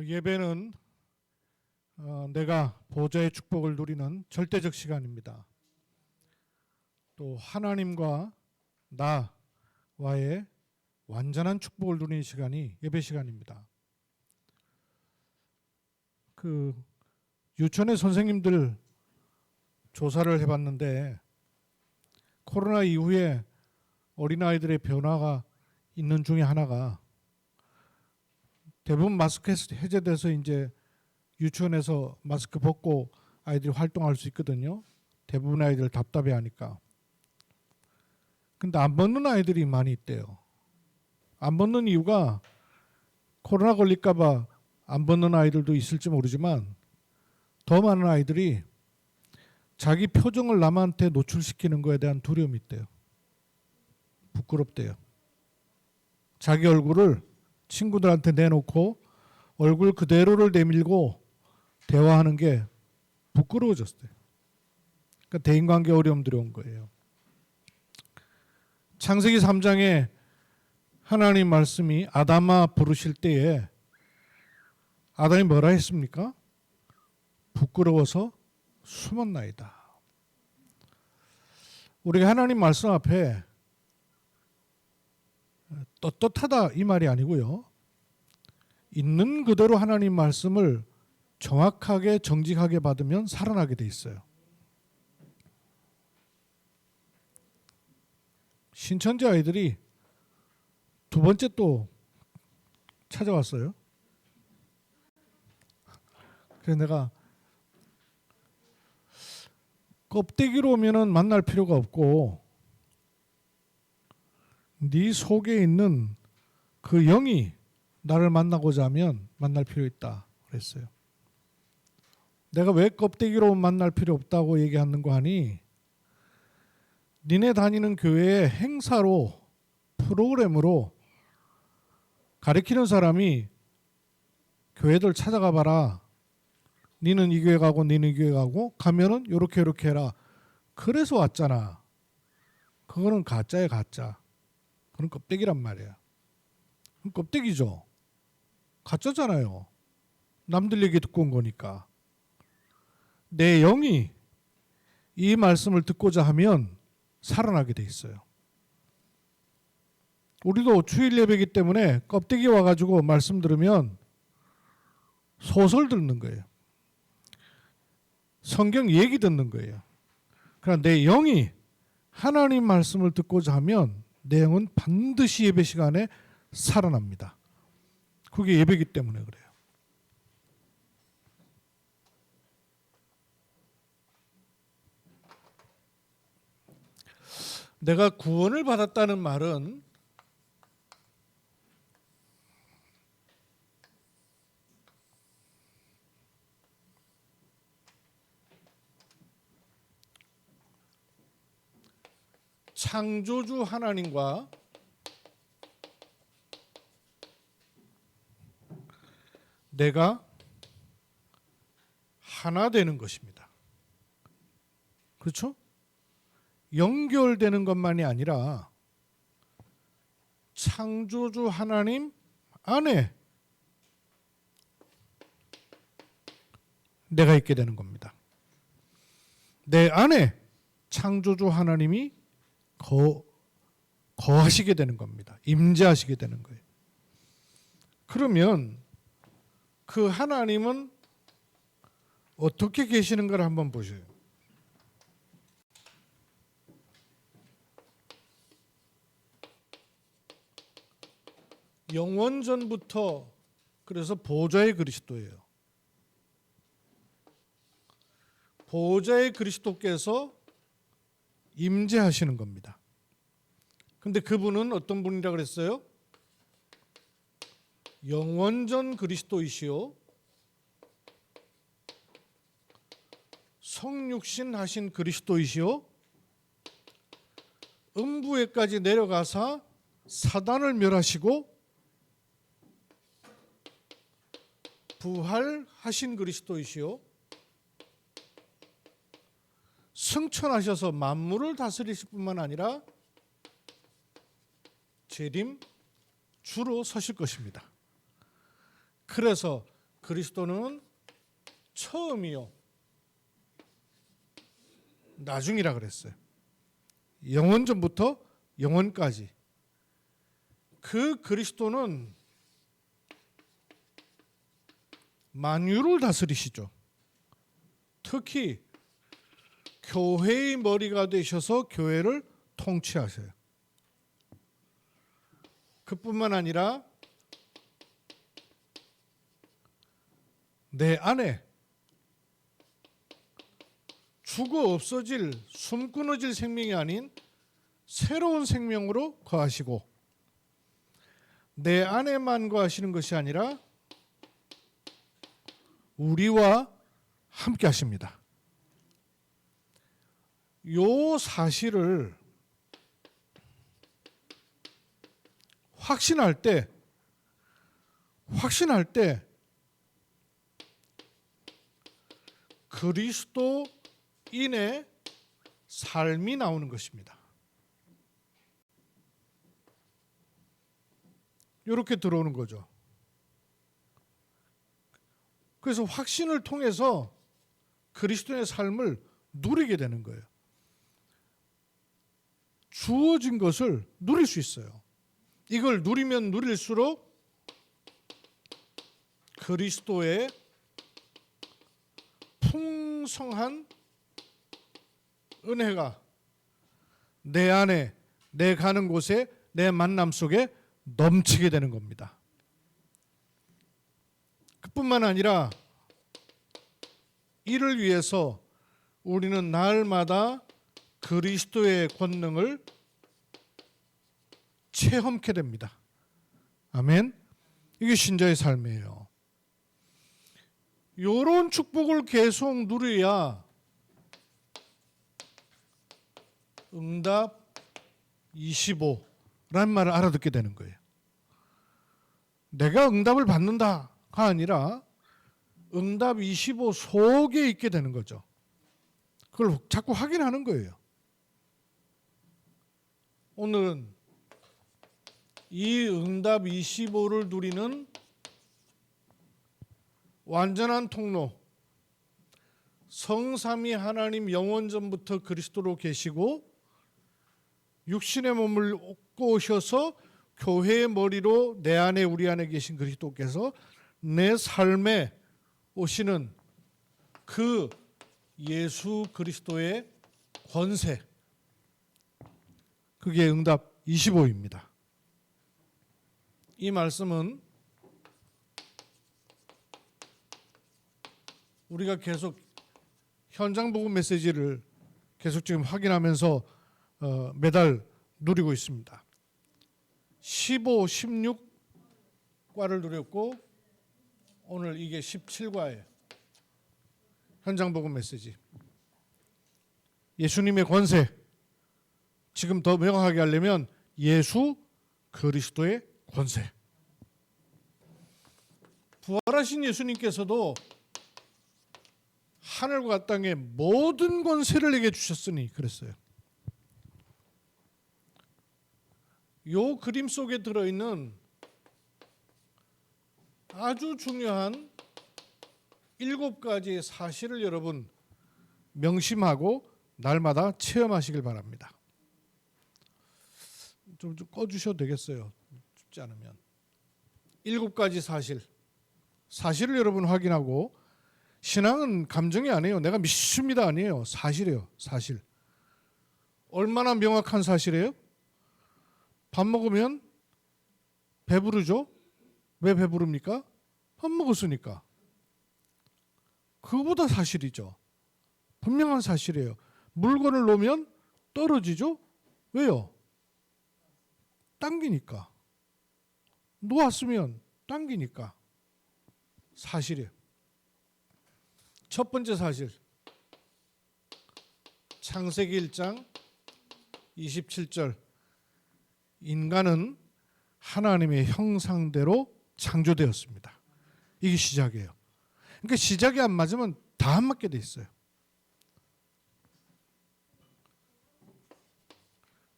예배는 내가 보좌의 축복을 누리는 절대적 시간입니다. 또 하나님과 나와의 완전한 축복을 누리는 시간이 예배 시간입니다. 유치원의 선생님들 조사를 해봤는데 코로나 이후에 어린아이들의 변화가 있는 중에 하나가 대부분 마스크 해제돼서 이제 유치원에서 마스크 벗고 아이들이 활동할 수 있거든요. 대부분 아이들 답답해 하니까. 근데 안 벗는 아이들이 많이 있대요. 안 벗는 이유가 코로나 걸릴까 봐 안 벗는 아이들도 있을지 모르지만 더 많은 아이들이 자기 표정을 남한테 노출시키는 거에 대한 두려움이 있대요. 부끄럽대요. 자기 얼굴을 친구들한테 내놓고 얼굴 그대로를 내밀고 대화하는 게 부끄러워졌어요. 그러니까 대인관계 어려움들이 온 거예요. 창세기 3장에 하나님 말씀이 아담아 부르실 때에 아담이 뭐라 했습니까? 부끄러워서 숨었나이다. 우리가 하나님 말씀 앞에 떳떳하다 이 말이 아니고요. 있는 그대로 하나님 말씀을 정확하게 정직하게 받으면 살아나게 돼 있어요. 신천지 아이들이 두 번째 또 찾아왔어요. 그래서 내가 껍데기로 오면은 만날 필요가 없고 네 속에 있는 그 영이 나를 만나고자 하면 만날 필요 있다 그랬어요. 내가 왜 껍데기로 만날 필요 없다고 얘기하는 거 하니 니네 다니는 교회의 행사로 프로그램으로 가르치는 사람이 교회들 찾아가 봐라. 니는 이 교회 가고 니는 이 교회 가고 가면은 요렇게 해라. 그래서 왔잖아. 그거는 가짜야 가짜. 그건 껍데기란 말이야. 그건 껍데기죠. 가짜잖아요. 남들 얘기 듣고 온 거니까. 내 영이 이 말씀을 듣고자 하면 살아나게 돼 있어요. 우리도 주일 예배이기 때문에 껍데기 와가지고 말씀 들으면 소설 듣는 거예요. 성경 얘기 듣는 거예요. 그러나 내 영이 하나님 말씀을 듣고자 하면 내 영은 반드시 예배 시간에 살아납니다. 그게 예배이기 때문에 그래요. 내가 구원을 받았다는 말은 창조주 하나님과 내가 하나 되는 것입니다. 그렇죠? 연결되는 것만이 아니라 창조주 하나님 안에 내가 있게 되는 겁니다. 내 안에 창조주 하나님이 거하시게 되는 겁니다. 임재하시게 되는 거예요. 그러면 그 하나님은 어떻게 계시는가를 한번 보셔요. 영원전부터 그래서 보좌의 그리스도예요. 보좌의 그리스도께서 임재하시는 겁니다. 근데 그분은 어떤 분이라 그랬어요? 영원전 그리스도이시요 성육신 하신 그리스도이시요 음부에까지 내려가사 사단을 멸하시고 부활하신 그리스도이시요 승천하셔서 만물을 다스리실 뿐만 아니라 재림 주로 서실 것입니다. 그래서 그리스도는 처음이요 나중이라 그랬어요. 영원 전부터 영원까지 그 그리스도는 만유를 다스리시죠. 특히 교회의 머리가 되셔서 교회를 통치하세요. 그뿐만 아니라 내 안에 죽어 없어질 숨 끊어질 생명이 아닌 새로운 생명으로 거하시고 내 안에만 거하시는 것이 아니라 우리와 함께 하십니다. 요 사실을 확신할 때 그리스도인의 삶이 나오는 것입니다. 이렇게 들어오는 거죠. 그래서 확신을 통해서 그리스도의 삶을 누리게 되는 거예요. 주어진 것을 누릴 수 있어요. 이걸 누리면 누릴수록 그리스도의 풍성한 은혜가 내 안에, 내 가는 곳에, 내 만남 속에 넘치게 되는 겁니다. 그뿐만 아니라 이를 위해서 우리는 날마다 그리스도의 권능을 체험케 됩니다. 아멘. 이게 신자의 삶이에요. 이런 축복을 계속 누려야 응답 25라는 말을 알아듣게 되는 거예요. 내가 응답을 받는다가 아니라 응답 25 속에 있게 되는 거죠. 그걸 자꾸 확인하는 거예요. 오늘은 이 응답 25를 누리는 완전한 통로, 성삼위 하나님 영원전부터 그리스도로 계시고 육신의 몸을 얻고 오셔서 교회의 머리로 내 안에 우리 안에 계신 그리스도께서 내 삶에 오시는 그 예수 그리스도의 권세, 그게 응답 25입니다. 이 말씀은 우리가 계속 현장 복음 메시지를 계속 지금 확인하면서 매달 누리고 있습니다. 15, 16과를 누렸고 오늘 이게 17과예요. 현장 복음 메시지. 예수님의 권세, 지금 더 명확하게 하려면 예수 그리스도의 권세. 부활하신 예수님께서도 하늘과 땅의 모든 권세를 내게 주셨으니 그랬어요. 요 그림 속에 들어있는 아주 중요한 7가지의 사실을 여러분 명심하고 날마다 체험하시길 바랍니다. 좀 꺼주셔도 되겠어요. 춥지 않으면. 7가지 사실을 여러분 확인하고, 신앙은 감정이 아니에요. 내가 믿습니다 아니에요. 사실이에요. 사실. 얼마나 명확한 사실이에요? 밥 먹으면 배부르죠? 왜 배부릅니까? 밥 먹었으니까. 그거보다 사실이죠. 분명한 사실이에요. 물건을 놓으면 떨어지죠? 왜요? 당기니까. 놓았으면 당기니까. 사실이에요. 첫 번째 사실, 창세기 1장 27절, 인간은 하나님의 형상대로 창조되었습니다. 이게 시작이에요. 그러니까 시작이 안 맞으면 다 안 맞게 돼 있어요.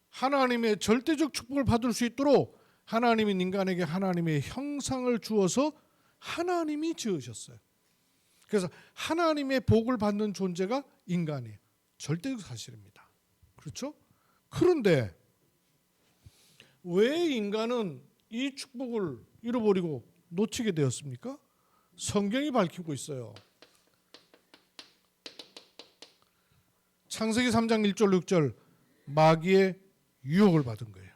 하나님의 절대적 축복을 받을 수 있도록 하나님은 인간에게 하나님의 형상을 주어서 하나님이 지으셨어요. 그래서 하나님의 복을 받는 존재가 인간이에요. 절대적 사실입니다. 그렇죠? 그런데 왜 인간은 이 축복을 잃어버리고 놓치게 되었습니까? 성경이 밝히고 있어요. 창세기 3장 1절 6절 마귀의 유혹을 받은 거예요.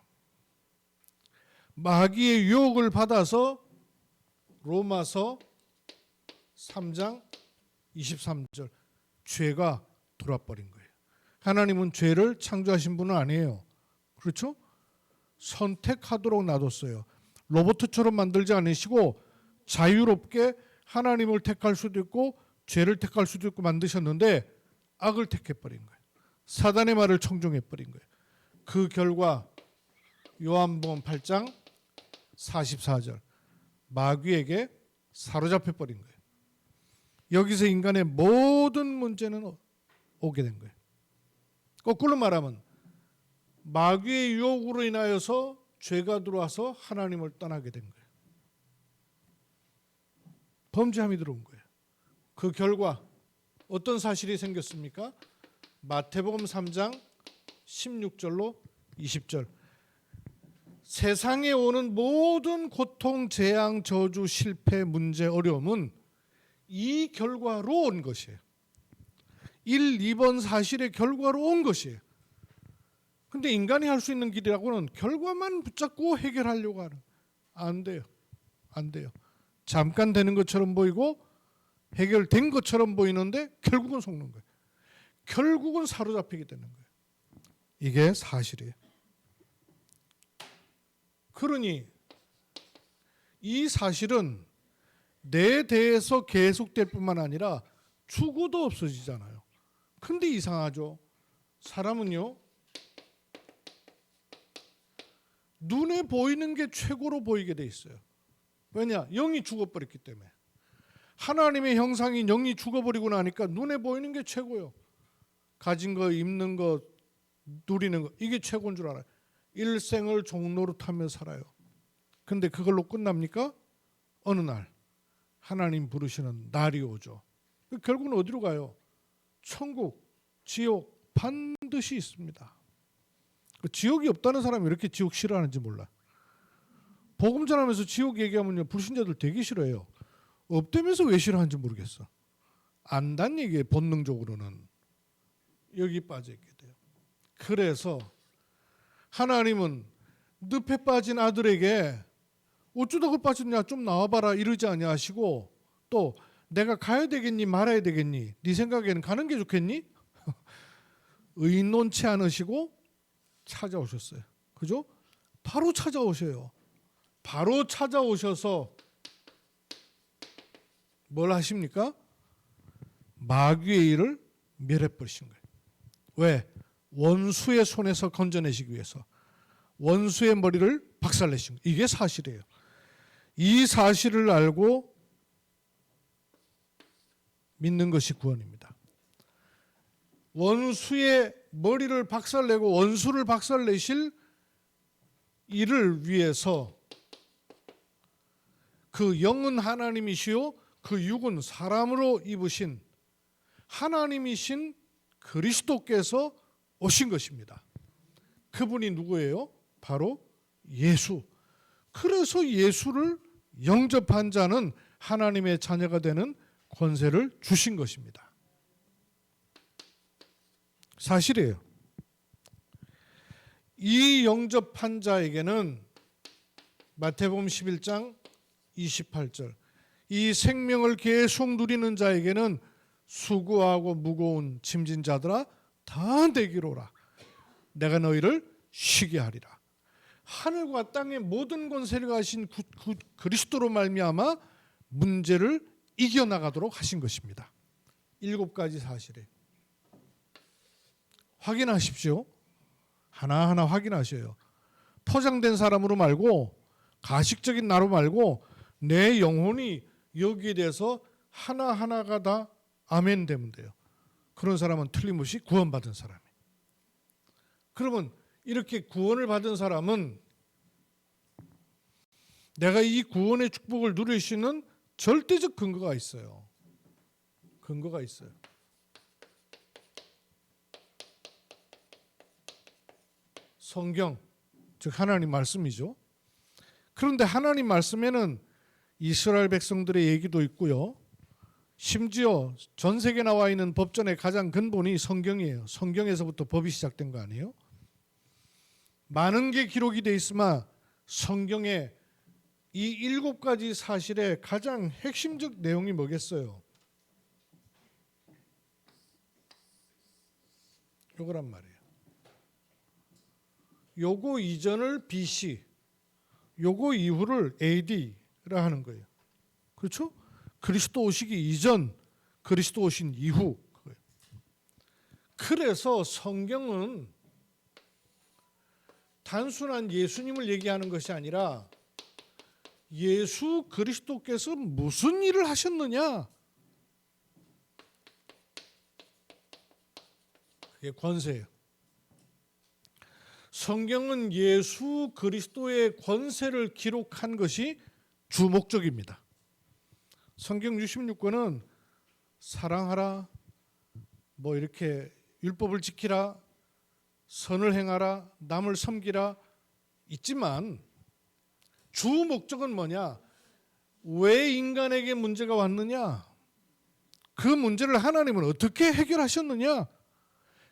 마귀의 유혹을 받아서 로마서 3장 23절 죄가 돌아버린 거예요. 하나님은 죄를 창조하신 분은 아니에요. 그렇죠? 선택하도록 놔뒀어요. 로봇처럼 만들지 않으시고 자유롭게 하나님을 택할 수도 있고 죄를 택할 수도 있고 만드셨는데 악을 택해버린 거예요. 사단의 말을 청종해버린 거예요. 그 결과 요한복음 8장 44절 마귀에게 사로잡혀버린 거예요. 여기서 인간의 모든 문제는 오게 된 거예요. 거꾸로 말하면 마귀의 유혹으로 인하여서 죄가 들어와서 하나님을 떠나게 된 거예요. 범죄함이 들어온 거예요. 그 결과 어떤 사실이 생겼습니까? 마태복음 3장 16절로 20절 세상에 오는 모든 고통, 재앙, 저주, 실패, 문제, 어려움은 이 결과로 온 것이에요. 1, 2번 사실의 결과로 온 것이에요. 근데 인간이 할 수 있는 길이라고는 결과만 붙잡고 해결하려고 하는 안 돼요. 안 돼요. 잠깐 되는 것처럼 보이고 해결된 것처럼 보이는데 결국은 속는 거예요. 결국은 사로잡히게 되는 거예요. 이게 사실이에요. 그러니 이 사실은 내 대에서 계속될 뿐만 아니라 죽어도 없어지잖아요. 근데 이상하죠. 사람은요. 눈에 보이는 게 최고로 보이게 돼 있어요. 왜냐? 영이 죽어버렸기 때문에. 하나님의 형상인 영이 죽어버리고 나니까 눈에 보이는 게 최고예요. 가진 거, 입는 거, 누리는 거 이게 최고인 줄 알아요. 일생을 종노릇하며 살아요. 근데 그걸로 끝납니까? 어느 날 하나님 부르시는 날이 오죠. 결국은 어디로 가요? 천국, 지옥 반드시 있습니다. 지옥이 없다는 사람이 왜 이렇게 지옥 싫어하는지 몰라. 복음 전하면서 지옥 얘기하면요 불신자들 되게 싫어해요. 없다면서 왜 싫어하는지 모르겠어. 안단 얘기에 본능적으로는 여기 빠져있게 돼요. 그래서 하나님은 늪에 빠진 아들에게 어쩌다 그 빠졌냐 좀 나와봐라 이러지 아니하시고 또 내가 가야 되겠니 말아야 되겠니 네 생각에는 가는 게 좋겠니? 의논치 않으시고 찾아오셨어요. 그죠? 바로 찾아오셔요. 바로 찾아오셔서 뭘 하십니까? 마귀의 일을 멸해버리신 거예요. 왜? 원수의 손에서 건져내시기 위해서 원수의 머리를 박살내신 거예요. 이게 사실이에요. 이 사실을 알고 믿는 것이 구원입니다. 원수의 머리를 박살내고 원수를 박살내실 일을 위해서 그 영은 하나님이시요 그 육은 사람으로 입으신 하나님이신 그리스도께서 오신 것입니다. 그분이 누구예요? 바로 예수. 그래서 예수를 영접한 자는 하나님의 자녀가 되는 권세를 주신 것입니다. 사실이에요. 이 영접한 자에게는 마태복음 11장 28절 이 생명을 계속 누리는 자에게는 수고하고 무거운 짐진 자들아 다 내게로 오라. 내가 너희를 쉬게 하리라. 하늘과 땅의 모든 권세를 가신 그리스도로 말미암아 문제를 이겨나가도록 하신 것입니다. 7가지 사실에 확인하십시오. 하나하나 확인하셔요. 포장된 사람으로 말고 가식적인 나로 말고 내 영혼이 여기에 대해서 하나하나가 다 아멘 되면 돼요. 그런 사람은 틀림없이 구원받은 사람이에요. 그러면 이렇게 구원을 받은 사람은 내가 이 구원의 축복을 누릴 수 있는 절대적 근거가 있어요. 근거가 있어요. 성경, 즉 하나님 말씀이죠. 그런데 하나님 말씀에는 이스라엘 백성들의 얘기도 있고요. 심지어 전 세계에 나와 있는 법전의 가장 근본이 성경이에요. 성경에서부터 법이 시작된 거 아니에요? 많은 게 기록이 돼 있으나 성경에 이 7가지 사실의 가장 핵심적 내용이 뭐겠어요? 요거란 말이에요. 요거 이전을 BC, 요거 이후를 AD라 하는 거예요. 그렇죠? 그리스도 오시기 이전, 그리스도 오신 이후. 그래서 성경은 단순한 예수님을 얘기하는 것이 아니라 예수 그리스도께서 무슨 일을 하셨느냐, 그게 권세예요. 성경은 예수 그리스도의 권세를 기록한 것이 주 목적입니다. 성경 66권은 사랑하라, 뭐 이렇게 율법을 지키라, 선을 행하라, 남을 섬기라 있지만 주 목적은 뭐냐? 왜 인간에게 문제가 왔느냐? 그 문제를 하나님은 어떻게 해결하셨느냐?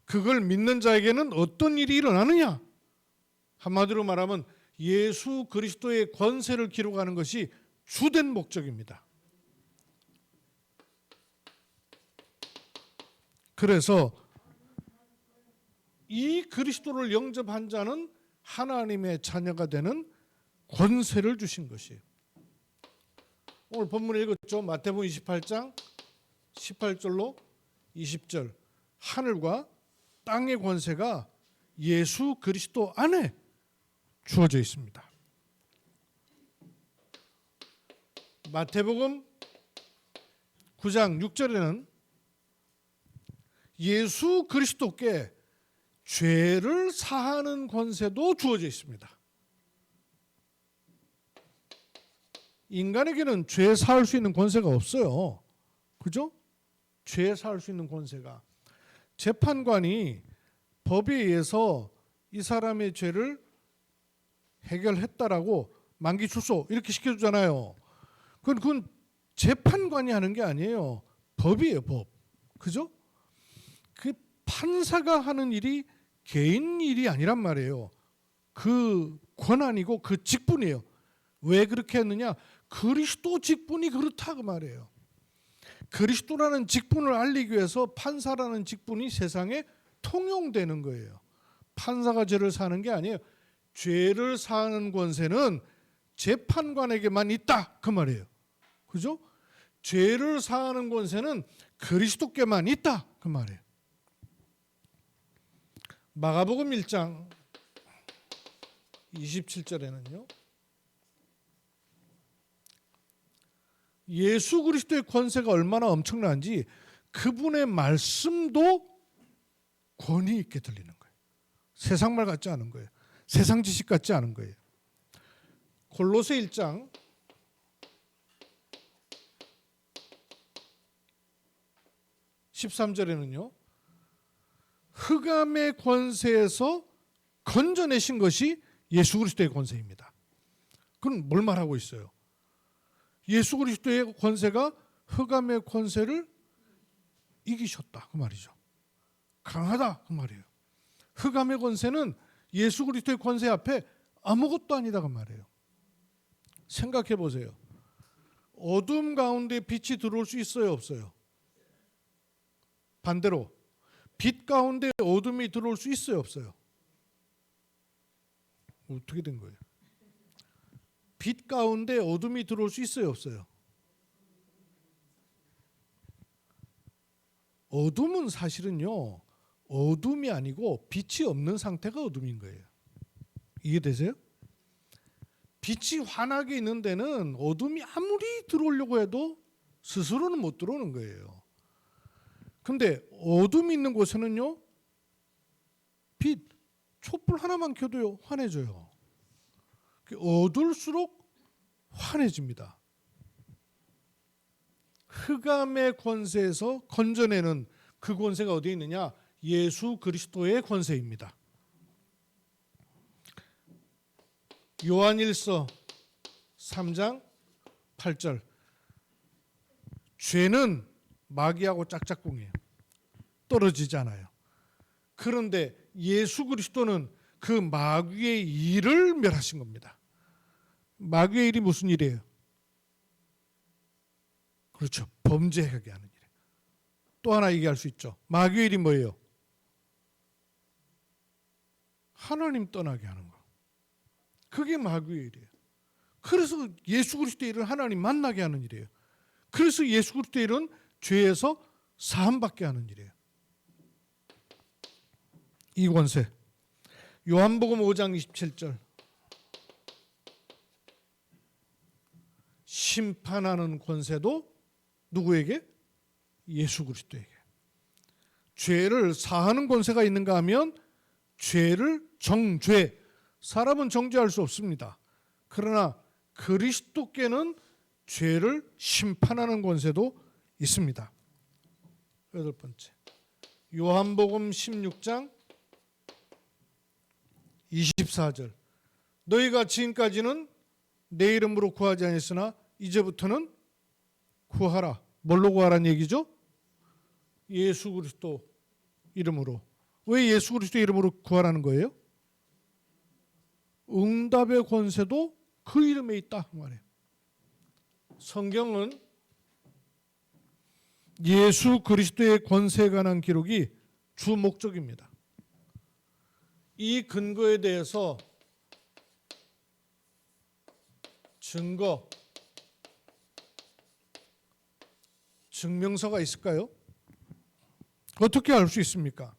그걸 믿는 자에게는 어떤 일이 일어나느냐? 한마디로 말하면 예수 그리스도의 권세를 기록하는 것이 주된 목적입니다. 그래서 이 그리스도를 영접한 자는 하나님의 자녀가 되는 권세를 주신 것이에요. 오늘 본문을 읽었죠. 마태복음 28장 18절로 20절. 하늘과 땅의 권세가 예수 그리스도 안에 주어져 있습니다. 마태복음 9장 6절에는 예수 그리스도께 죄를 사하는 권세도 주어져 있습니다. 인간에게는 죄 사할 수 있는 권세가 없어요. 그죠? 죄 사할 수 있는 권세가. 재판관이 법에 의해서 이 사람의 죄를 해결했다라고 만기 출소 이렇게 시켜주잖아요. 그건 재판관이 하는 게 아니에요. 법이에요, 법. 그죠? 그 판사가 하는 일이 개인 일이 아니란 말이에요. 그 권한이고 그 직분이에요. 왜 그렇게 했느냐? 그리스도 직분이 그렇다 그 말이에요. 그리스도라는 직분을 알리기 위해서 판사라는 직분이 세상에 통용되는 거예요. 판사가 죄를 사는 게 아니에요. 죄를 사하는 권세는 재판관에게만 있다 그 말이에요. 그죠? 죄를 사하는 권세는 그리스도께만 있다 그 말이에요. 마가복음 1장 27절에는요. 예수 그리스도의 권세가 얼마나 엄청난지 그분의 말씀도 권위 있게 들리는 거예요. 세상 말 같지 않은 거예요. 세상 지식 같지 않은 거예요. 골로새 1장 13절에는요. 흑암의 권세에서 건져내신 것이 예수 그리스도의 권세입니다. 그건 뭘 말하고 있어요? 예수 그리스도의 권세가 흑암의 권세를 이기셨다 그 말이죠. 강하다 그 말이에요. 흑암의 권세는 예수 그리스도의 권세 앞에 아무것도 아니다 그 말이에요. 생각해 보세요. 어둠 가운데 빛이 들어올 수 있어요, 없어요? 반대로 빛 가운데 어둠이 들어올 수 있어요, 없어요? 어떻게 된 거예요? 빛 가운데 어둠이 들어올 수 있어요, 없어요? 어둠은 사실은요, 어둠이 아니고 빛이 없는 상태가 어둠인 거예요. 이해되세요? 빛이 환하게 있는 데는 어둠이 아무리 들어오려고 해도 스스로는 못 들어오는 거예요. 근데 어둠이 있는 곳에는요, 빛, 촛불 하나만 켜도요, 환해져요. 어두울수록 환해집니다. 흑암의 권세에서 건져내는 그 권세가 어디에 있느냐? 예수 그리스도의 권세입니다. 요한일서 3장 8절. 죄는 마귀하고 짝짝꿍이에요. 떨어지지 않아요. 그런데 예수 그리스도는 그 마귀의 일을 멸하신 겁니다. 마귀의 일이 무슨 일이에요? 그렇죠. 범죄하게 하는 일이에요. 또 하나 얘기할 수 있죠. 마귀의 일이 뭐예요? 하나님 떠나게 하는 거. 그게 마귀의 일이에요. 그래서 예수 그리스도의 일은 하나님 만나게 하는 일이에요. 그래서 예수 그리스도의 일은 죄에서 사함받게 하는 일이에요. 이 권세. 요한복음 5장 27절. 심판하는 권세도 누구에게? 예수 그리스도에게. 죄를 사하는 권세가 있는가 하면 죄를 정죄. 사람은 정죄할 수 없습니다. 그러나 그리스도께는 죄를 심판하는 권세도 있습니다. 여덟 번째. 요한복음 16장 24절. 너희가 지금까지는 내 이름으로 구하지 않았으나 이제부터는 구하라. 뭘로 구하라는 얘기죠? 예수 그리스도 이름으로. 왜 예수 그리스도 이름으로 구하라는 거예요? 응답의 권세도 그 이름에 있다 그 말이에요. 성경은 예수 그리스도의 권세에 관한 기록이 주 목적입니다. 이 근거에 대해서 증거, 증명서가 있을까요? 어떻게 알 수 있습니까?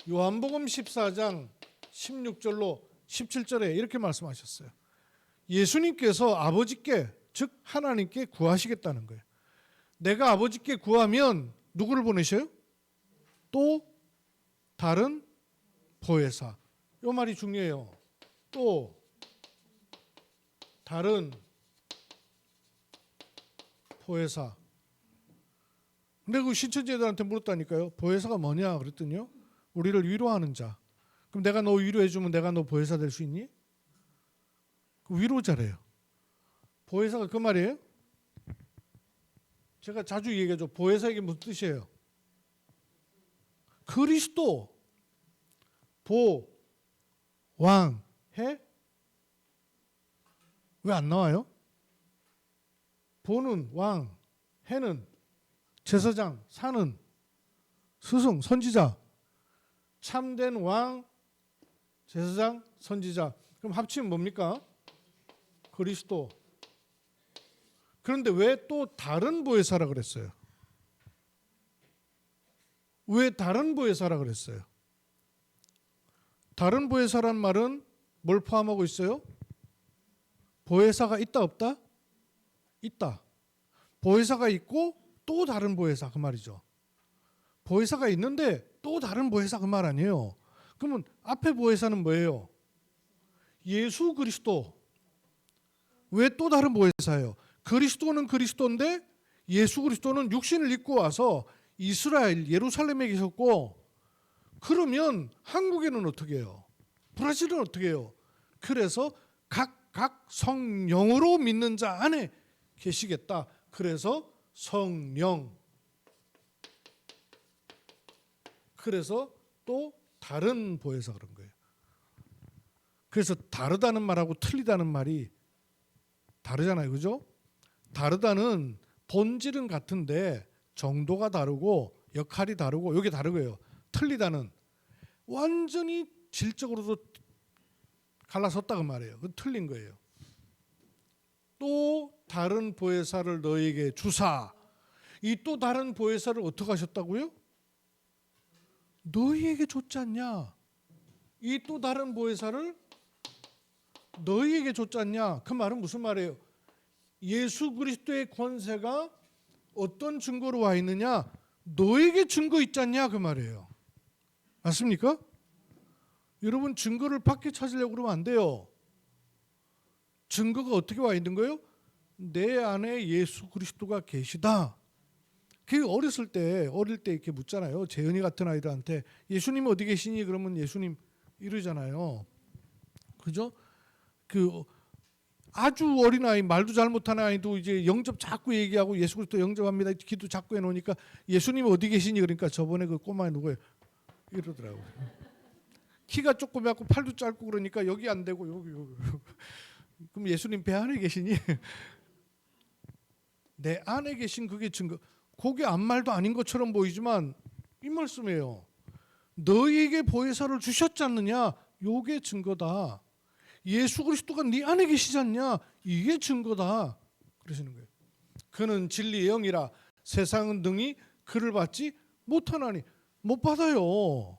요한복음 14장 16절로 17절에 이렇게 말씀하셨어요. 예수님께서 아버지께, 즉 하나님께 구하시겠다는 거예요. 내가 아버지께 구하면 누구를 보내셔요? 또 다른 보혜사. 이 말이 중요해요. 또 다른 보혜사. 근데 그 신천지들한테 물었다니까요. 보혜사가 뭐냐 그랬더니요. 우리를 위로하는 자. 그럼 내가 너 위로해주면 내가 너 보혜사 될 수 있니? 그 위로자래요. 보혜사가 그 말이에요. 제가 자주 얘기하죠. 보혜사 이게 무슨 뜻이에요? 그리스도 보, 왕, 해? 왜 안 나와요? 보는 왕, 해는 제사장, 사는 스승, 선지자. 참된 왕, 제사장, 선지자. 그럼 합치면 뭡니까? 그리스도. 그런데 왜 또 다른 보혜사라 그랬어요? 왜 다른 보혜사라 그랬어요? 다른 보혜사란 말은 뭘 포함하고 있어요? 보혜사가 있다 없다? 있다. 보혜사가 있고 또 다른 보혜사 그 말이죠. 보혜사가 있는데 또 다른 보혜사 그 말 아니에요. 그러면 앞에 보혜사는 뭐예요? 예수 그리스도. 왜 또 다른 보혜사예요? 그리스도는 그리스도인데 예수 그리스도는 육신을 입고 와서 이스라엘 예루살렘에 계셨고, 그러면 한국에는 어떻게 해요? 브라질은 어떻게 해요? 그래서 각 성령으로 믿는 자 안에 계시겠다. 그래서 성령. 그래서 또 다른 보혜사 그런 거예요. 그래서 다르다는 말하고 틀리다는 말이 다르잖아요. 그죠? 다르다는 본질은 같은데 정도가 다르고 역할이 다르고 이게 다르고요. 틀리다는 완전히 질적으로도 갈라섰다 그 말이에요. 그건 틀린 거예요. 또 다른 보혜사를 너에게 주사. 이 또 다른 보혜사를 어떻게 하셨다고요? 너희에게 줬지 않냐? 이 또 다른 보혜사를 너희에게 줬지 않냐? 그 말은 무슨 말이에요? 예수 그리스도의 권세가 어떤 증거로 와 있느냐? 너에게 증거 있지 않냐? 그 말이에요. 맞습니까? 여러분 증거를 밖에 찾으려고 그러면 안 돼요. 증거가 어떻게 와 있는 거예요? 내 안에 예수 그리스도가 계시다. 그 어릴 때 이렇게 묻잖아요. 재현이 같은 아이들한테 예수님 어디 계시니? 그러면 예수님 이러잖아요. 그죠? 그 아주 어린 아이, 말도 잘 못하는 아이도 이제 영접 자꾸 얘기하고 예수 그리스도 영접합니다. 기도 자꾸 해놓으니까 예수님 어디 계시니? 그러니까 저번에 그 꼬마애 누구예요? 이러더라고요. 키가 조그맣고 팔도 짧고 그러니까 여기 안 되고 여기. 그럼 예수님 배 안에 계시니? 내 안에 계신 그게 증거. 그게 아무 말도 아닌 것처럼 보이지만 이 말씀이에요. 너희에게 보혜사를 주셨지 않느냐? 요게 증거다. 예수 그리스도가 네 안에 계시지 않냐? 이게 증거다. 그러시는 거예요. 그는 진리의 영이라 세상은 등이 그를 받지 못하나니. 못 받아요.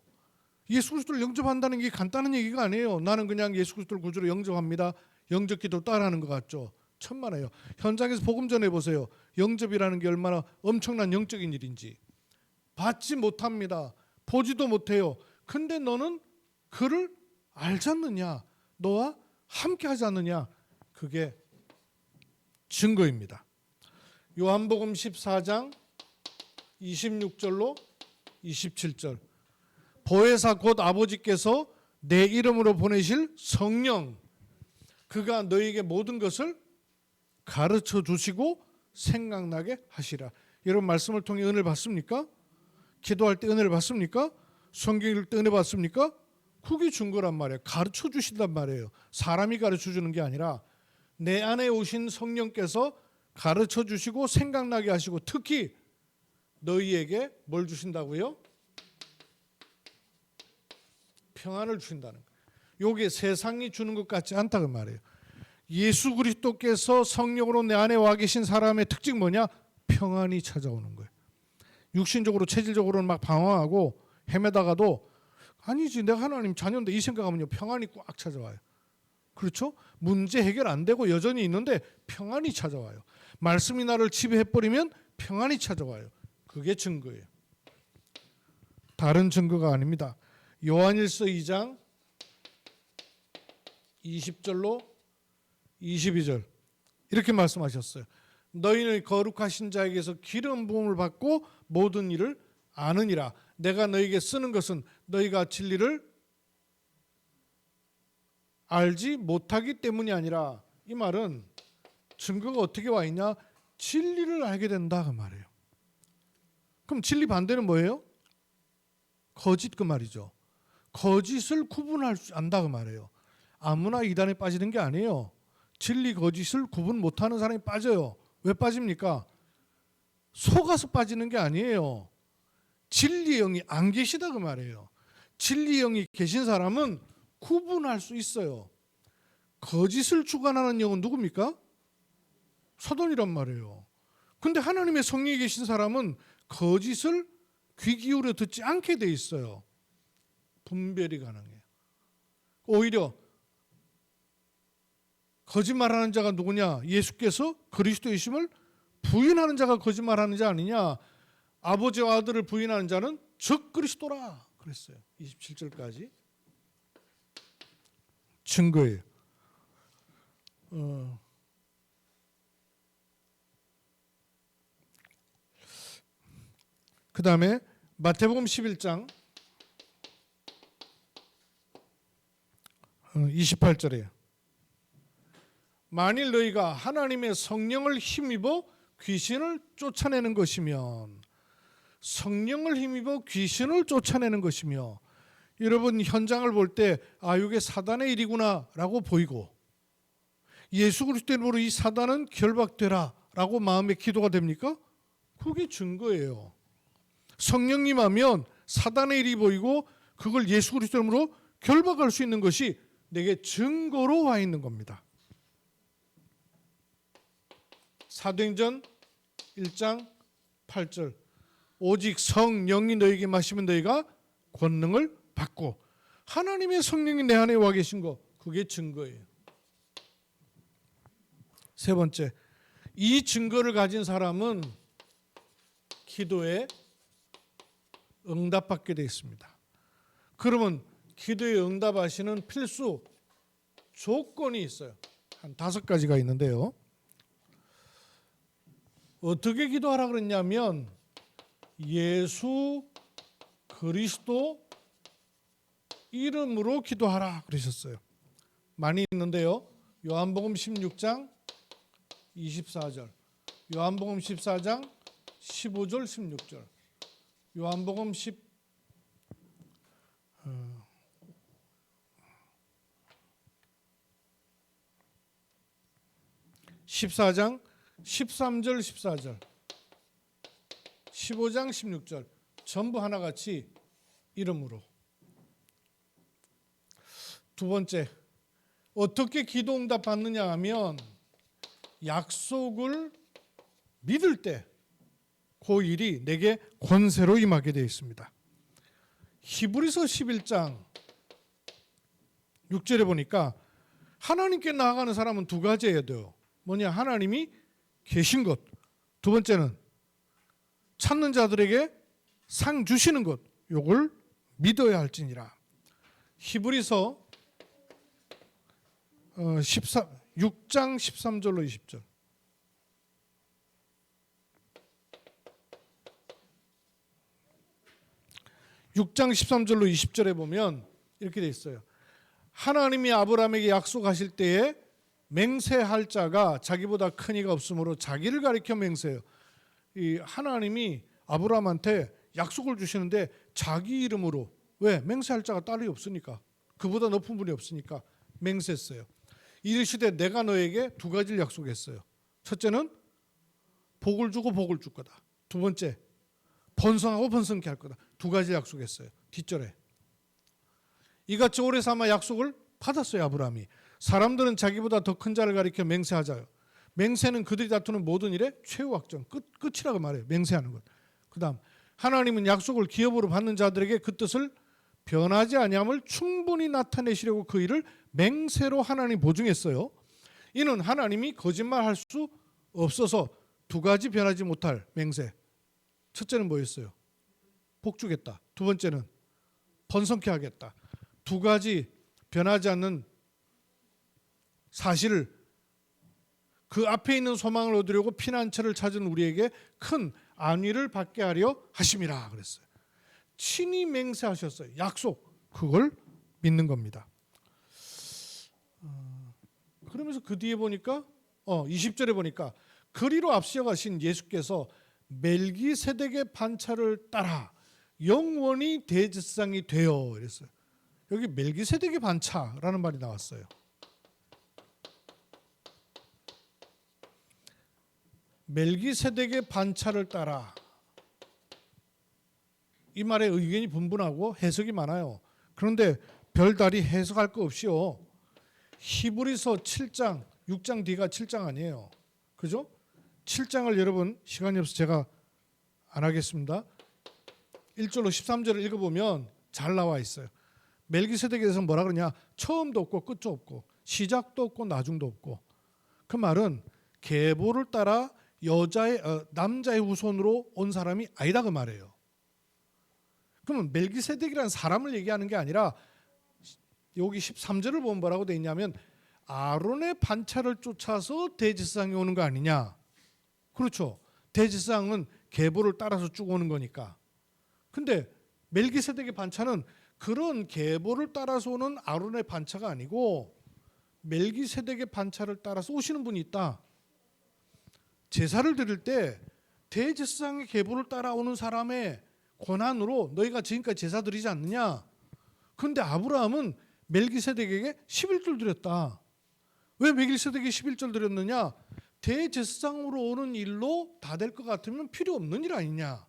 예수 그리스도를 영접한다는 게 간단한 얘기가 아니에요. 나는 그냥 예수 그리스도를 구주로 영접합니다. 영접 기도를 따라하는 것 같죠. 천만에요. 현장에서 복음 전해보세요. 영접이라는 게 얼마나 엄청난 영적인 일인지. 받지 못합니다. 보지도 못해요. 근데 너는 그를 알지 않느냐? 너와 함께 하지 않느냐? 그게 증거입니다. 요한복음 14장 26절로 27절. 보혜사 곧 아버지께서 내 이름으로 보내실 성령, 그가 너희에게 모든 것을 가르쳐 주시고 생각나게 하시라. 여러분 말씀을 통해 은혜를 받습니까? 기도할 때 은혜를 받습니까? 성경 읽을 때 은혜 받습니까? 그게 증거란 말이에요. 가르쳐 주신단 말이에요. 사람이 가르쳐 주는 게 아니라 내 안에 오신 성령께서 가르쳐 주시고 생각나게 하시고 특히 너희에게 뭘 주신다고요? 평안을 주신다는 거예요. 이게 세상이 주는 것 같지 않다 그 말이에요. 예수 그리스도께서 성령으로 내 안에 와 계신 사람의 특징 뭐냐? 평안이 찾아오는 거예요. 육신적으로 체질적으로는 막 방황하고 헤매다가도 아니지 내가 하나님 자녀인데 이 생각하면요 평안이 꽉 찾아와요. 그렇죠? 문제 해결 안 되고 여전히 있는데 평안이 찾아와요. 말씀이 나를 지배해버리면 평안이 찾아와요. 그게 증거예요. 다른 증거가 아닙니다. 요한일서 2장 20절로 22절 이렇게 말씀하셨어요. 너희는 거룩하신 자에게서 기름 부음을 받고 모든 일을 아느니라. 내가 너희에게 쓰는 것은 너희가 진리를 알지 못하기 때문이 아니라, 이 말은 증거가 어떻게 와 있냐? 진리를 알게 된다 그 말이에요. 그럼 진리 반대는 뭐예요? 거짓 그 말이죠. 거짓을 구분할 줄 안다 그 말이에요. 아무나 이단에 빠지는 게 아니에요. 진리 거짓을 구분 못하는 사람이 빠져요. 왜 빠집니까? 속아서 빠지는 게 아니에요. 진리 영이 안 계시다 그 말이에요. 진리 영이 계신 사람은 구분할 수 있어요. 거짓을 주관하는 영은 누굽니까? 사단이란 말이에요. 근데 하나님의 성령이 계신 사람은 거짓을 귀 기울여 듣지 않게 돼 있어요. 분별이 가능해요. 오히려 거짓말하는 자가 누구냐? 예수께서 그리스도이심을 부인하는 자가 거짓말하는 자 아니냐? 아버지와 아들을 부인하는 자는 적 그리스도라 그랬어요. 27절까지 증거예요. 그 다음에 마태복음 11장 28절이에요. 만일 너희가 하나님의 성령을 힘입어 귀신을 쫓아내는 것이면, 성령을 힘입어 귀신을 쫓아내는 것이며, 여러분 현장을 볼 때 아 이게 사단의 일이구나 라고 보이고, 예수 그리스도 이름으로 이 사단은 결박되라 라고 마음의 기도가 됩니까? 그게 증거예요. 성령님 하면 사단의 일이 보이고 그걸 예수 그리스도 이름으로 결박할 수 있는 것이 내게 증거로 와 있는 겁니다. 사도행전 1장 8절 오직 성령이 너희에게 마시면 너희가 권능을 받고, 하나님의 성령이 내 안에 와 계신 거 그게 증거예요. 세 번째, 이 증거를 가진 사람은 기도에 응답받게 되어 있습니다. 그러면 기도에 응답하시는 필수 조건이 있어요. 한 5가지가 있는데요. 어떻게 기도하라 그랬냐면 예수 그리스도 이름으로 기도하라 그러셨어요. 많이 있는데요. 요한복음 16장 24절, 요한복음 14장 15절 16절, 요한복음 14장 13절 14절, 15장 16절 전부 하나같이 이름으로. 두 번째, 어떻게 기도 응답 받느냐 하면 약속을 믿을 때 그 일이 내게 권세로 임하게 되어 있습니다. 히브리서 11장 6절에 보니까 하나님께 나아가는 사람은 두 가지여야 돼요. 뭐냐? 하나님이 계신 것. 두 번째는 찾는 자들에게 상 주시는 것. 요걸 믿어야 할지니라. 히브리서 6장 13절로 20절. (6장 13절로 20절에) 보면 이렇게 돼 있어요. 하나님이 아브라함에게 약속하실 때에 맹세할 자가 자기보다 큰 이가 없으므로 자기를 가리켜 맹세해요. 이 하나님이 아브라함한테 약속을 주시는데 자기 이름으로, 왜? 맹세할 자가 딸이 없으니까, 그보다 높은 분이 없으니까 맹세했어요. 이르시되 내가 너에게 두 가지를 약속했어요. 첫째는 복을 주고 복을 줄 거다. 두 번째, 번성하고 번성케 할 거다. 두 가지 약속했어요. 뒷절에 이같이 오래 삼아 약속을 받았어요. 아브라함이. 사람들은 자기보다 더 큰 자를 가리켜 맹세하자요. 맹세는 그들이 다투는 모든 일의 최후 확정, 끝이라고 말해요. 맹세하는 것. 그 다음, 하나님은 약속을 기업으로 받는 자들에게 그 뜻을 변하지 아니함을 충분히 나타내시려고 그 일을 맹세로 하나님 보증했어요. 이는 하나님이 거짓말할 수 없어서 두 가지 변하지 못할 맹세. 첫째는 뭐였어요? 복 주겠다. 두 번째는 번성케 하겠다. 두 가지 변하지 않는 사실을, 그 앞에 있는 소망을 얻으려고 피난처를 찾은 우리에게 큰 안위를 받게 하려 하심이라 그랬어요. 친히 맹세하셨어요. 약속. 그걸 믿는 겁니다. 그러면서 그 뒤에 보니까 20절에 보니까 그리로 앞서 가신 예수께서 멜기세덱의 반차를 따라 영원히 대제사장이 되어 이랬어요. 여기 멜기세덱의 반차라는 말이 나왔어요. 멜기세덱의 반차를 따라, 이 말에 의견이 분분하고 해석이 많아요. 그런데 별다리 해석할 거 없이요. 히브리서 7장, 6장 뒤가 7장 아니에요. 그죠? 7장을 여러분 시간이 없어서 제가 안 하겠습니다. 1절로 13절을 읽어보면 잘 나와 있어요. 멜기세덱에 대해서 뭐라 그러냐? 처음도 없고 끝도 없고 시작도 없고 나중도 없고. 그 말은 계보를 따라 남자의 후손으로 온 사람이 아니다 그 말이에요. 그러면 멜기세덱이라는 사람을 얘기하는 게 아니라 여기 13절을 보면 뭐라고 되어 있냐면 아론의 반차를 쫓아서 대제사장이 오는 거 아니냐. 그렇죠. 대제사장은 계보를 따라서 쭉 오는 거니까. 근데 멜기세덱의 반차는 그런 계보를 따라서 오는 아론의 반차가 아니고 멜기세덱의 반차를 따라서 오시는 분이 있다. 제사를 드릴 때 대제사장의 계보를 따라오는 사람의 권한으로 너희가 지금까지 제사 드리지 않느냐. 그런데 아브라함은 멜기세덱에게 11절 드렸다. 왜 멜기세덱에게 11절 드렸느냐? 대제사장으로 오는 일로 다 될 것 같으면 필요 없는 일 아니냐.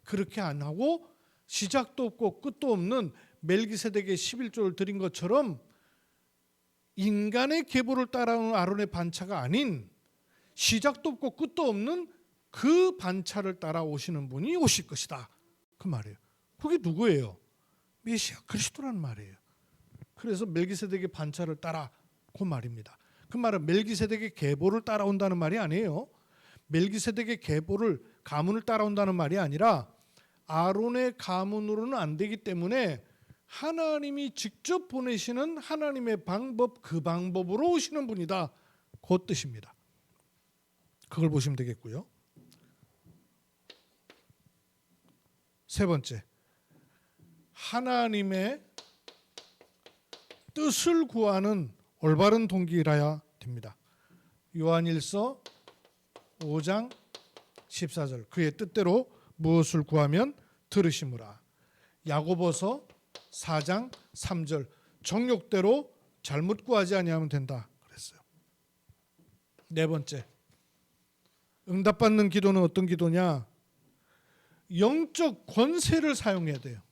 그렇게 안 하고 시작도 없고 끝도 없는 멜기세덱에게 11조를 드린 것처럼 인간의 계보를 따라오는 아론의 반차가 아닌 시작도 없고 끝도 없는 그 반차를 따라오시는 분이 오실 것이다. 그 말이에요. 그게 누구예요? 메시아 그리스도라는 말이에요. 그래서 멜기세덱의 반차를 따라 그 말입니다. 그 말은 멜기세덱의 계보를 따라온다는 말이 아니에요. 멜기세덱의 계보를 가문을 따라온다는 말이 아니라 아론의 가문으로는 안 되기 때문에 하나님이 직접 보내시는 하나님의 방법, 그 방법으로 오시는 분이다. 그 뜻입니다. 그걸 보시면 되겠고요. 세 번째, 하나님의 뜻을 구하는 올바른 동기라야 됩니다. 요한일서 5장 14절, 그의 뜻대로 무엇을 구하면 들으시므라. 야고보서 4장 3절, 정욕대로 잘못 구하지 아니하면 된다 그랬어요. 네 번째, 응답받는 기도는 어떤 기도냐? 영적 권세를 사용해야 돼요.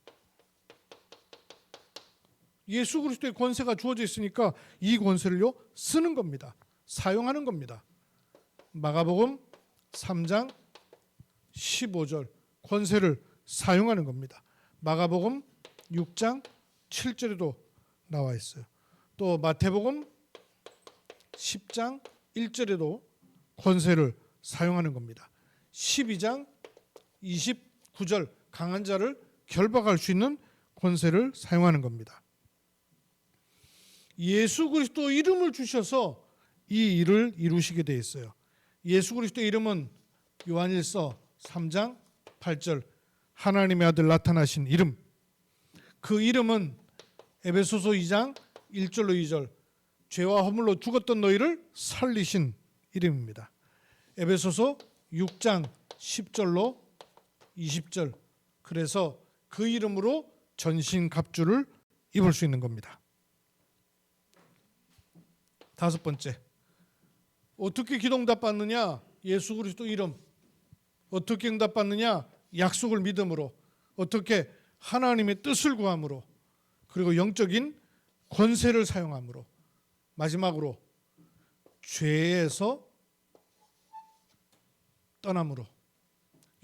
예수 그리스도의 권세가 주어져 있으니까 이 권세를요 쓰는 겁니다. 사용하는 겁니다. 마가복음 3장 15절, 권세를 사용하는 겁니다. 마가복음 6장 7절에도 나와 있어요. 또 마태복음 10장 1절에도 권세를 사용하는 겁니다. 12장 29절, 강한 자를 결박할 수 있는 권세를 사용하는 겁니다. 예수 그리스도 이름을 주셔서 이 일을 이루시게 되어 있어요. 예수 그리스도의 이름은 요한일서 3장 8절, 하나님의 아들 나타나신 이름. 그 이름은 에베소서 2장 1절로 2절, 죄와 허물로 죽었던 너희를 살리신 이름입니다. 에베소서 6장 10절로 20절, 그래서 그 이름으로 전신갑주를 입을 수 있는 겁니다. 다섯 번째, 어떻게 기도 응답받느냐? 예수 그리스도 이름. 어떻게 응답받느냐? 약속을 믿음으로. 어떻게? 하나님의 뜻을 구함으로. 그리고 영적인 권세를 사용함으로. 마지막으로 죄에서 떠남으로.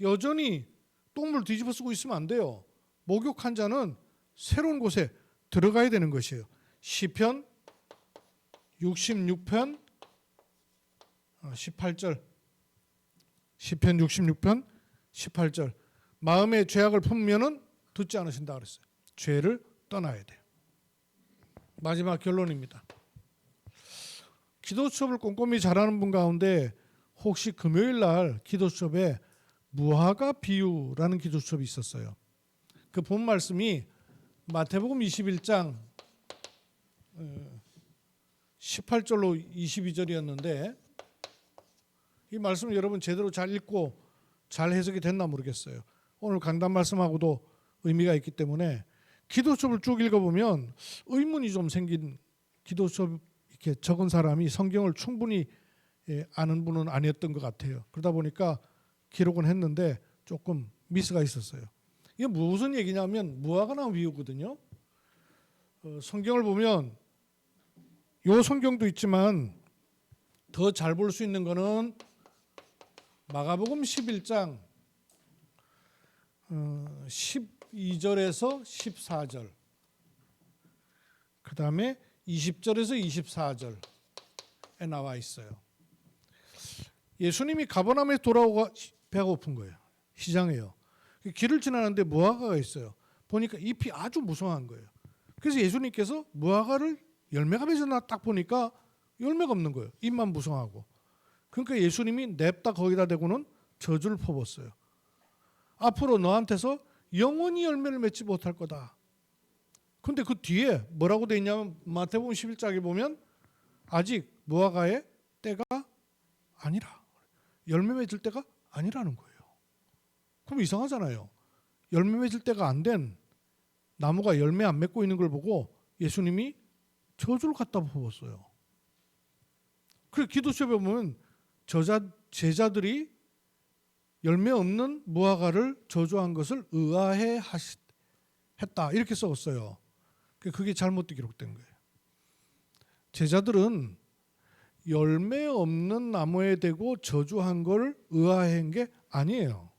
여전히 똥물 뒤집어 쓰고 있으면 안 돼요. 목욕한 자는 새로운 곳에 들어가야 되는 것이에요. 시편 66편 18절, 시편 66편 18절, 마음의 죄악을 품으면은 듣지 않으신다 그랬어요. 죄를 떠나야 돼요. 마지막 결론입니다. 기도 수업을 꼼꼼히 잘하는 분 가운데 혹시 금요일 날 기도 수업에 무화과 비유라는 기도 수업이 있었어요. 그 본 말씀이 마태복음 21장 18절로 22절이었는데 이 말씀을 여러분 제대로 잘 읽고 잘 해석이 됐나 모르겠어요. 오늘 강단 말씀하고도 의미가 있기 때문에 기도 수업을 쭉 읽어보면 의문이 좀 생긴, 기도 수업 이렇게 적은 사람이 성경을 충분히 아는 분은 아니었던 것 같아요. 그러다 보니까 기록은 했는데 조금 미스가 있었어요. 이게 무슨 얘기냐면 무화과 나무 비유거든요. 성경을 보면 요 성경도 있지만 더 잘 볼 수 있는 거는 마가복음 11장 12절에서 14절, 그 다음에 20절에서 24절에 나와 있어요. 예수님이 가버나움에 돌아오고 배가 고픈 거예요. 시장에요. 길을 지나는데 무화과가 있어요. 보니까 잎이 아주 무성한 거예요. 그래서 예수님께서 무화과를 열매가 맺어나 딱 보니까 열매가 없는 거예요. 잎만 무성하고. 그러니까 예수님이 냅다 거기다 대고는 저주를 퍼붓어요. 앞으로 너한테서 영원히 열매를 맺지 못할 거다. 근데 그 뒤에 뭐라고 돼 있냐면 마태복음 11장에 보면 아직 무화과의 때가 아니라, 열매 맺을 때가 아니라는 거예요. 그럼 이상하잖아요. 열매 맺을 때가 안 된 나무가 열매 안 맺고 있는 걸 보고 예수님이 저주를 갖다 퍼붓어요. 그래서 기도 수업에 보면 제자들이 열매 없는 무화과를 저주한 것을 의아해 했다 이렇게 썼어요. 그게 잘못되게 기록된 거예요. 제자들은 열매 없는 나무에 대고 저주한 걸 의아해한 게 아니에요.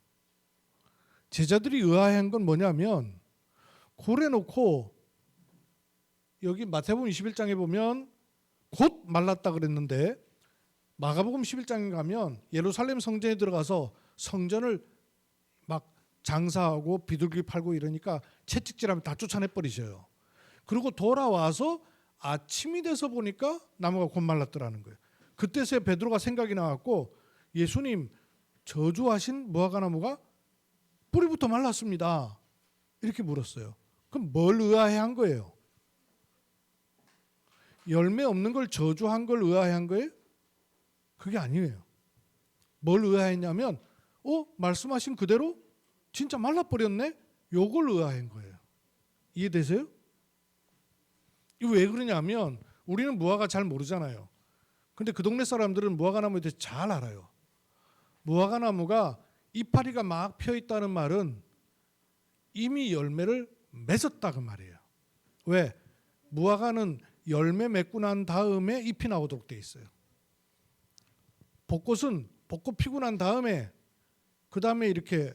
제자들이 의아해한 건 뭐냐면 고래 놓고 여기 마태복음 21장에 보면 곧 말랐다 그랬는데 마가복음 11장에 가면 예루살렘 성전에 들어가서 성전을 막 장사하고 비둘기 팔고 이러니까 채찍질하면 다 쫓아내버리셔요. 그리고 돌아와서 아침이 돼서 보니까 나무가 곧 말랐더라는 거예요. 그때서야 베드로가 생각이 나왔고 예수님 저주하신 무화과 나무가 뿌리부터 말랐습니다. 이렇게 물었어요. 그럼 뭘 의아해한 거예요? 열매 없는 걸 저주한 걸 의아해한 거예요? 그게 아니에요. 뭘 의아했냐면 말씀하신 그대로 진짜 말라버렸네? 요걸 의아한 거예요. 이해되세요? 이거 왜 그러냐면 우리는 무화과 잘 모르잖아요. 근데 그 동네 사람들은 무화과 나무에 대해서 잘 알아요. 무화과 나무가 이파리가 막 펴 있다는 말은 이미 열매를 맺었다 그 말이에요. 왜? 무화과는 열매 맺고 난 다음에 잎이 나오도록 돼 있어요. 벚꽃은 벚꽃 피고 난 다음에 그 다음에 이렇게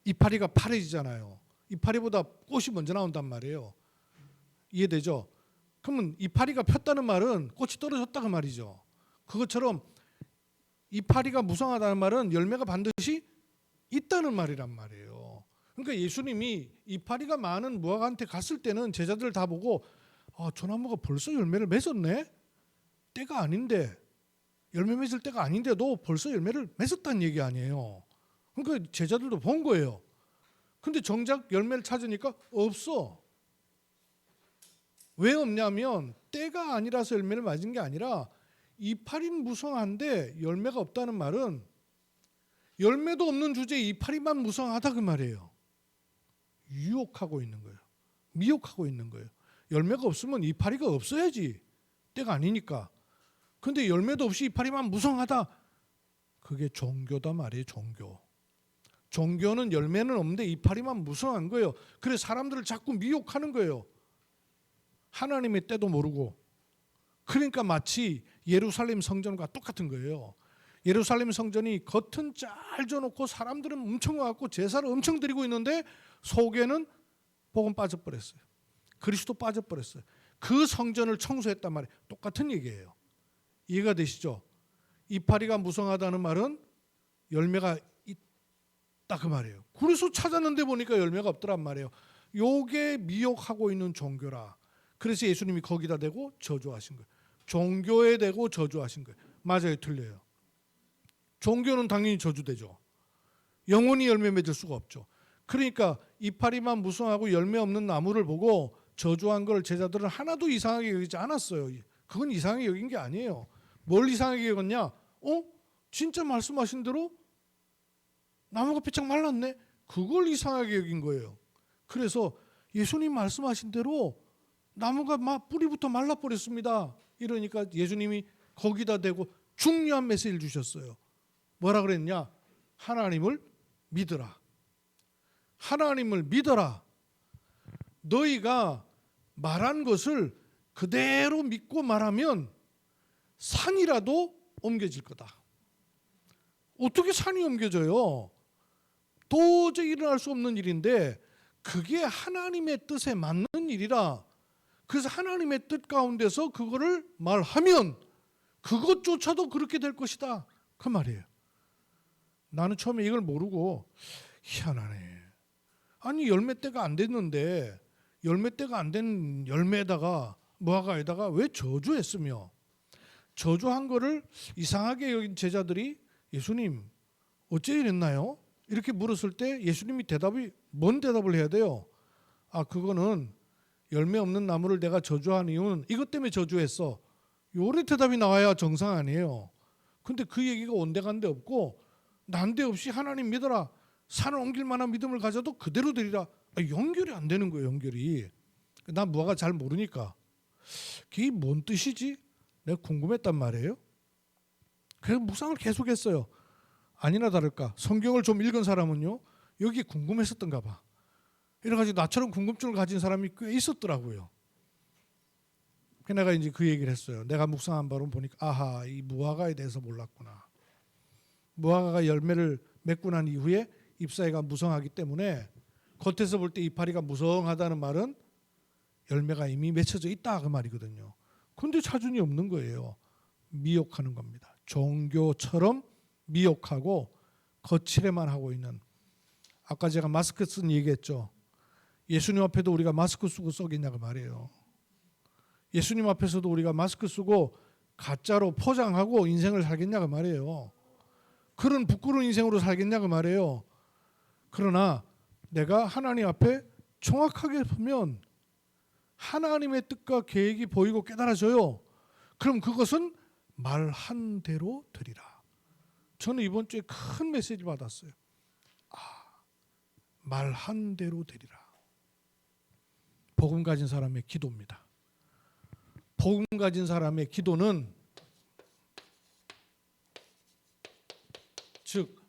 이파리가 파래지잖아요. 이파리보다 꽃이 먼저 나온단 말이에요. 이해되죠? 그러면 이파리가 폈다는 말은 꽃이 떨어졌다 그 말이죠. 그것처럼 이파리가 무성하다는 말은 열매가 반드시 있다는 말이란 말이에요. 그러니까 예수님이 이파리가 많은 무화과한테 갔을 때는 제자들 다 보고 저 나무가 벌써 열매를 맺었네? 때가 아닌데 열매 맺을 때가 아닌데도 벌써 열매를 맺었다는 얘기 아니에요. 그러니까 제자들도 본 거예요. 근데 정작 열매를 찾으니까 없어. 왜 없냐면 때가 아니라서 열매를 맞은 게 아니라 이파리는 무성한데 열매가 없다는 말은 열매도 없는 주제에 이파리만 무성하다 그 말이에요. 유혹하고 있는 거예요. 미혹하고 있는 거예요. 열매가 없으면 이파리가 없어야지. 때가 아니니까. 근데 열매도 없이 이파리만 무성하다. 그게 종교다 말이에요. 종교. 종교는 열매는 없는데 이파리만 무성한 거예요. 그래서 사람들을 자꾸 미혹하는 거예요. 하나님의 때도 모르고. 그러니까 마치 예루살렘 성전과 똑같은 거예요. 예루살렘 성전이 겉은 잘 져놓고 사람들은 엄청 와갖고 제사를 엄청 드리고 있는데 속에는 복음 빠져버렸어요. 그리스도 빠져버렸어요. 그 성전을 청소했단 말이에요. 똑같은 얘기예요. 이해가 되시죠? 이파리가 무성하다는 말은 열매가 있다 그 말이에요. 그래서 찾았는데 보니까 열매가 없더란 말이에요. 요게 미혹하고 있는 종교라. 그래서 예수님이 거기다 대고 저주하신 거예요. 종교에 대고 저주하신 거예요. 맞아요, 틀려요. 종교는 당연히 저주되죠. 영원히 열매 맺을 수가 없죠. 그러니까 이파리만 무성하고 열매 없는 나무를 보고 저주한 걸 제자들은 하나도 이상하게 여기지 않았어요. 그건 이상하게 여긴 게 아니에요. 뭘 이상하게 여겼냐? 진짜 말씀하신 대로 나무가 빼짝 말랐네? 그걸 이상하게 여긴 거예요. 그래서 예수님 말씀하신 대로 나무가 막 뿌리부터 말라버렸습니다. 이러니까 예수님이 거기다 대고 중요한 메시지를 주셨어요. 뭐라 그랬냐? 하나님을 믿어라. 하나님을 믿어라. 너희가 말한 것을 그대로 믿고 말하면 산이라도 옮겨질 거다. 어떻게 산이 옮겨져요? 도저히 일어날 수 없는 일인데 그게 하나님의 뜻에 맞는 일이라. 그래서 하나님의 뜻 가운데서 그거를 말하면 그것조차도 그렇게 될 것이다. 그 말이에요. 나는 처음에 이걸 모르고 희한하네. 아니 열매 때가 안 됐는데 열매 때가 안 된 열매에다가 무화과에다가 왜 저주했으며 저주한 거를 이상하게 여긴 제자들이 예수님 어째 이랬나요? 이렇게 물었을 때 예수님이 뭔 대답을 해야 돼요? 그거는 열매 없는 나무를 내가 저주한 이유는 이것 때문에 저주했어. 요래 대답이 나와야 정상 아니에요. 근데 그 얘기가 온데간데 없고 난데없이 하나님 믿어라. 산을 옮길 만한 믿음을 가져도 그대로 되리라. 연결이 안 되는 거예요. 연결이. 난 무화과 잘 모르니까. 그게 뭔 뜻이지? 내가 궁금했단 말이에요. 그래서 묵상을 계속했어요. 아니나 다를까 성경을 좀 읽은 사람은요. 여기 궁금했었던가 봐. 이래가지고 나처럼 궁금증을 가진 사람이 꽤 있었더라고요. 내가 이제 그 얘기를 했어요. 내가 묵상한 바로 보니까 이 무화과에 대해서 몰랐구나. 무화과가 열매를 맺고 난 이후에 잎사귀가 무성하기 때문에 겉에서 볼 때 이파리가 무성하다는 말은 열매가 이미 맺혀져 있다 그 말이거든요. 그런데 차준이 없는 거예요. 미혹하는 겁니다. 종교처럼 미혹하고 거칠에만 하고 있는. 아까 제가 마스크 쓴 얘기했죠. 예수님 앞에도 우리가 마스크 쓰고 썩이냐고 말이에요. 예수님 앞에서도 우리가 마스크 쓰고 가짜로 포장하고 인생을 살겠냐고 말이에요. 그런 부끄러운 인생으로 살겠냐고 말이에요. 그러나 내가 하나님 앞에 정확하게 보면 하나님의 뜻과 계획이 보이고 깨달아져요. 그럼 그것은 말한 대로 되리라. 저는 이번 주에 큰 메시지 받았어요. 말한 대로 되리라. 복음 가진 사람의 기도입니다. 복음 가진 사람의 기도는 즉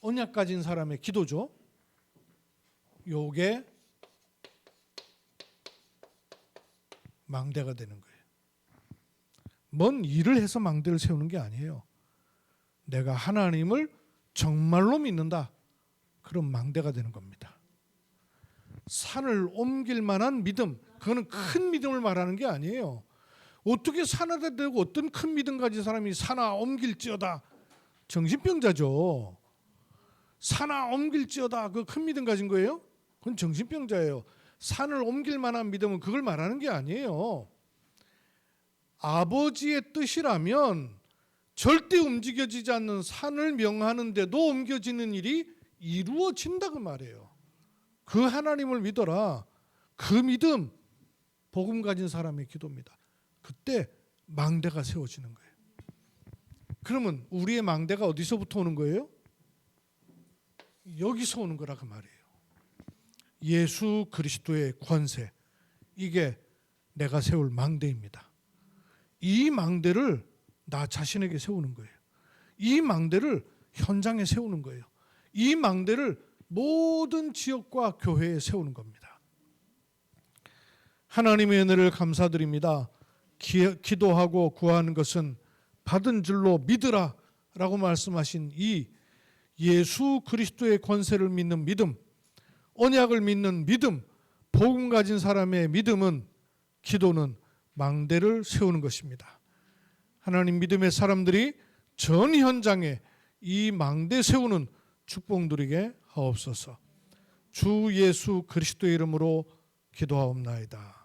언약 가진 사람의 기도죠. 요게 망대가 되는 거예요. 뭔 일을 해서 망대를 세우는 게 아니에요. 내가 하나님을 정말로 믿는다. 그럼 망대가 되는 겁니다. 산을 옮길 만한 믿음, 그거는 큰 믿음을 말하는 게 아니에요. 어떻게 산하다 되고 어떤 큰 믿음 가진 사람이 산하 옮길지어다. 정신병자죠. 산하 옮길지어다. 그 큰 믿음 가진 거예요? 그건 정신병자예요. 산을 옮길 만한 믿음은 그걸 말하는 게 아니에요. 아버지의 뜻이라면 절대 움직여지지 않는 산을 명하는데도 옮겨지는 일이 이루어진다 그 말이에요. 그 하나님을 믿어라. 그 믿음, 복음 가진 사람의 기도입니다. 그때 망대가 세워지는 거예요. 그러면 우리의 망대가 어디서부터 오는 거예요? 여기서 오는 거라 그 말이에요. 예수 그리스도의 권세, 이게 내가 세울 망대입니다. 이 망대를 나 자신에게 세우는 거예요. 이 망대를 현장에 세우는 거예요. 이 망대를 모든 지역과 교회에 세우는 겁니다. 하나님의 은혜를 감사드립니다. 기도하고 구하는 것은 받은 줄로 믿으라 라고 말씀하신 이 예수 그리스도의 권세를 믿는 믿음, 언약을 믿는 믿음, 복음 가진 사람의 믿음은, 기도는 망대를 세우는 것입니다. 하나님 믿음의 사람들이 전 현장에 이 망대 세우는 축복 누리게 하옵소서. 주 예수 그리스도의 이름으로 기도하옵나이다.